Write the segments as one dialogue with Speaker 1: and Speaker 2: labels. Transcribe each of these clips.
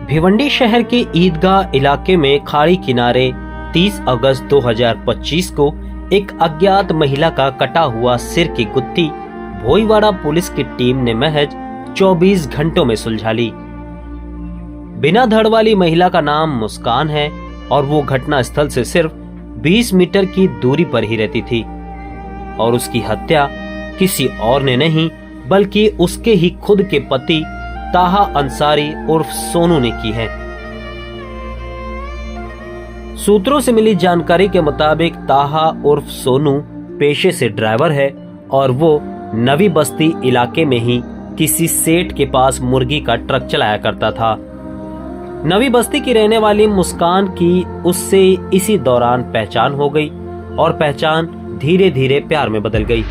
Speaker 1: भिवंडी शहर के ईदगाह इलाके में खाड़ी किनारे 30 अगस्त 2025 को एक अज्ञात महिला का कटा हुआ सिर की गुत्थी भोईवाड़ा पुलिस की टीम ने महज 24 घंटों में सुलझा ली। बिना धड़ वाली महिला का नाम मुस्कान है और वो घटना स्थल से सिर्फ 20 मीटर की दूरी पर ही रहती थी और उसकी हत्या किसी और ने नहीं बल्कि उसके ही खुद के पति ताहा अंसारी उर्फ सोनू ने की है। सूत्रों से मिली जानकारी के मुताबिक ताहा उर्फ सोनू पेशे से ड्राइवर है और वो नवी बस्ती इलाके में ही किसी सेठ के पास मुर्गी का ट्रक चलाया करता था। नवी बस्ती की रहने वाली मुस्कान की उससे इसी दौरान पहचान हो गई और पहचान धीरे धीरे प्यार में बदल गई।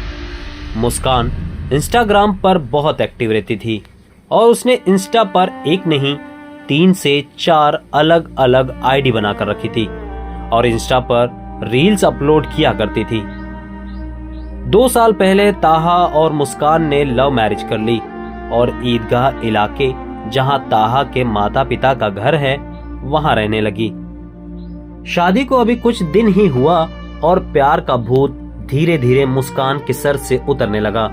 Speaker 1: मुस्कान इंस्टाग्राम पर बहुत एक्टिव रहती थी और उसने इंस्टा पर एक नहीं 3 से 4 अलग अलग आईडी बनाकर रखी थी और इंस्टा पर रील्स अपलोड किया करती थी। 2 साल पहले ताहा और मुस्कान ने लव मैरिज कर ली और ईदगाह इलाके जहां ताहा के माता पिता का घर है वहां रहने लगी। शादी को अभी कुछ दिन ही हुआ और प्यार का भूत धीरे धीरे मुस्कान के सर से उतरने लगा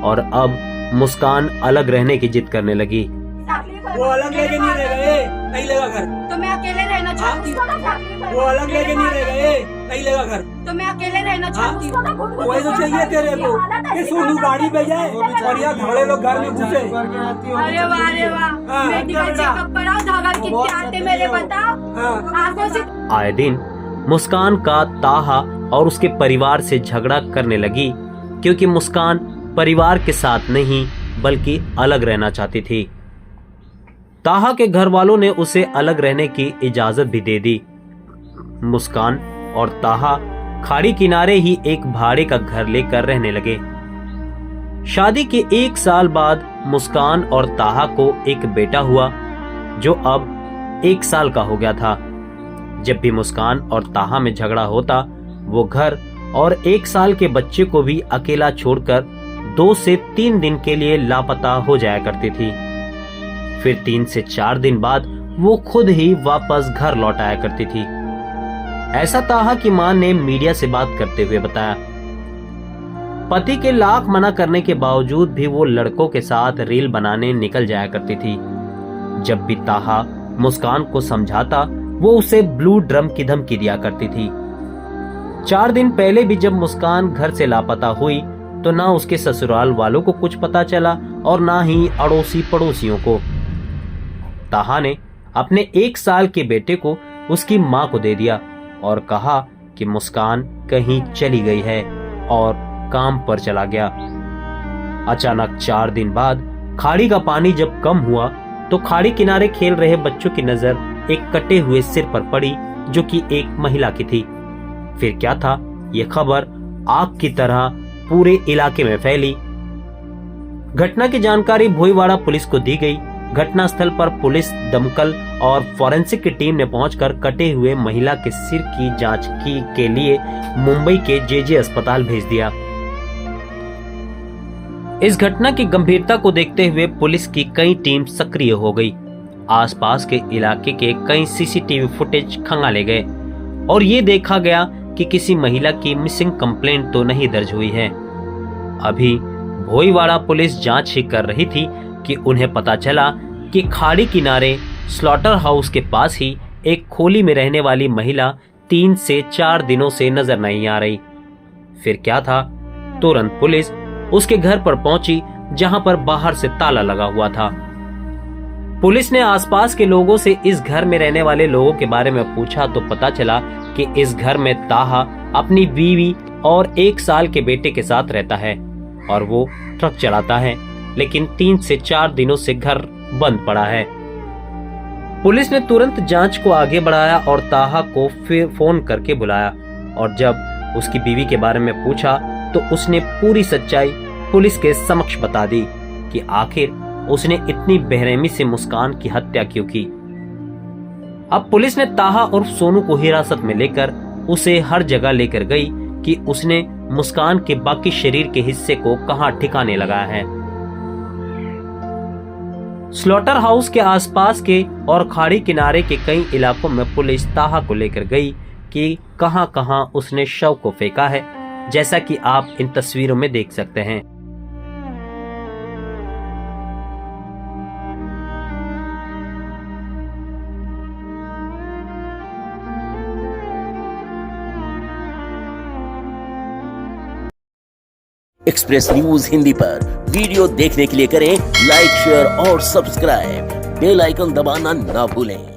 Speaker 1: और अब मुस्कान अलग रहने की जिद करने लगी।
Speaker 2: वो अलग लेके नहीं रह गए, नहीं लेगा घर।
Speaker 3: तो मैं अकेले रहना चाहती हूँ।
Speaker 2: वो अलग लेके नहीं रह गए, नहीं लेगा घर।
Speaker 3: तो मैं अकेले रहना चाहती हूँ।
Speaker 2: वही तो चाहिए तेरे को कि सोनू गाड़ी पे जाए और यहाँ घोड़े लोग घर में घुसे।
Speaker 3: अरे वाह मेडिकल चेकअप कराओ, धागा कितने आते मेरे बताओ। आंखों से
Speaker 1: आए दिन मुस्कान का ताहा और उसके परिवार से झगड़ा करने लगी क्योंकि मुस्कान परिवार के साथ नहीं बल्कि अलग रहना चाहती थी। ताहा के घर वालों ने उसे अलग रहने की इजाजत भी दे दी। मुस्कान और ताहा खाड़ी किनारे ही एक भाड़े का घर लेकर रहने लगे। शादी के 1 साल बाद मुस्कान और ताहा को एक बेटा हुआ जो अब 1 साल का हो गया था। जब भी मुस्कान और ताहा में झगड़ा होता वो घर और 1 साल के बच्चे को भी अकेला छोड़कर 2 से 3 दिन के लिए लापता हो जाया करती थी। फिर 3 से 4 दिन बाद वो खुद ही वापस घर लौट आया करती थी। ऐसा ताहा की मां ने मीडिया से बात करते हुए बताया। पति के लाख मना करने के बावजूद भी वो लड़कों के साथ रील बनाने निकल जाया करती थी। जब भी ताहा मुस्कान को समझाता वो उसे ब्लू ड्रम की धमकी दिया करती थी। 4 दिन पहले भी जब मुस्कान घर से लापता हुई तो ना उसके ससुराल वालों को कुछ पता चला और ना ही अड़ोसी पड़ोसियों को। ताहा ने अपने 1 साल के बेटे को उसकी मां को दे दिया और कहा कि मुस्कान कहीं चली गई है और काम पर चला गया। अचानक 4 दिन बाद खाड़ी का पानी जब कम हुआ तो खाड़ी किनारे खेल रहे बच्चों की नजर एक कटे हुए सिर पर पड़ी जो कि एक महिला की थी। फिर क्या था, यह खबर आग की तरह पूरे इलाके में फैली। घटना की जानकारी भोईवाड़ा पुलिस को दी गई। घटनास्थल पर पुलिस, दमकल और फॉरेंसिक की टीम ने पहुंचकर कटे हुए महिला के सिर की जांच के लिए मुंबई के जेजे अस्पताल भेज दिया। इस घटना की गंभीरता को देखते हुए पुलिस की कई टीम सक्रिय हो गई। आसपास के इलाके के कई सीसीटीवी फुटेज खंगाले गए और ये देखा गया कि किसी महिला की मिसिंग कंप्लेंट तो नहीं दर्ज हुई है। अभी भोईवाड़ा पुलिस जांच ही कर रही थी कि उन्हें पता चला कि खाड़ी किनारे स्लॉटर हाउस के पास ही एक खोली में रहने वाली महिला 3 से 4 दिनों से नजर नहीं आ रही। फिर क्या था, तुरंत पुलिस उसके घर पर पहुंची जहां पर बाहर से ताला लगा हुआ था। पुलिस ने आसपास के लोगों से इस घर में रहने वाले लोगों के बारे में पूछा तो पता चला कि इस घर में ताहा अपनी बीवी और 1 साल के बेटे के साथ रहता है और वो ट्रक चलाता है, लेकिन 3 से 4 दिनों से घर बंद पड़ा है। पुलिस ने तुरंत जांच को आगे बढ़ाया और ताहा को फिर फोन करके बुलाया और जब उसकी बीवी के बारे में पूछा तो उसने पूरी सच्चाई पुलिस के समक्ष बता दी कि आखिर उसने इतनी बेरहमी से मुस्कान की हत्या क्यों की। अब पुलिस ने ताहा और सोनू को हिरासत में लेकर उसे हर जगह लेकर गई कि उसने मुस्कान के बाकी शरीर के हिस्से को कहां ठिकाने लगाया है। स्लॉटर हाउस के आसपास के और खाड़ी किनारे के कई इलाकों में पुलिस ताहा को लेकर गई कि कहां-कहां उसने शव को फेंका है, जैसा कि आप इन तस्वीरों में देख सकते हैं।
Speaker 4: एक्सप्रेस न्यूज हिंदी पर वीडियो देखने के लिए करें लाइक, शेयर और सब्सक्राइब। बेल आइकन दबाना ना भूलें।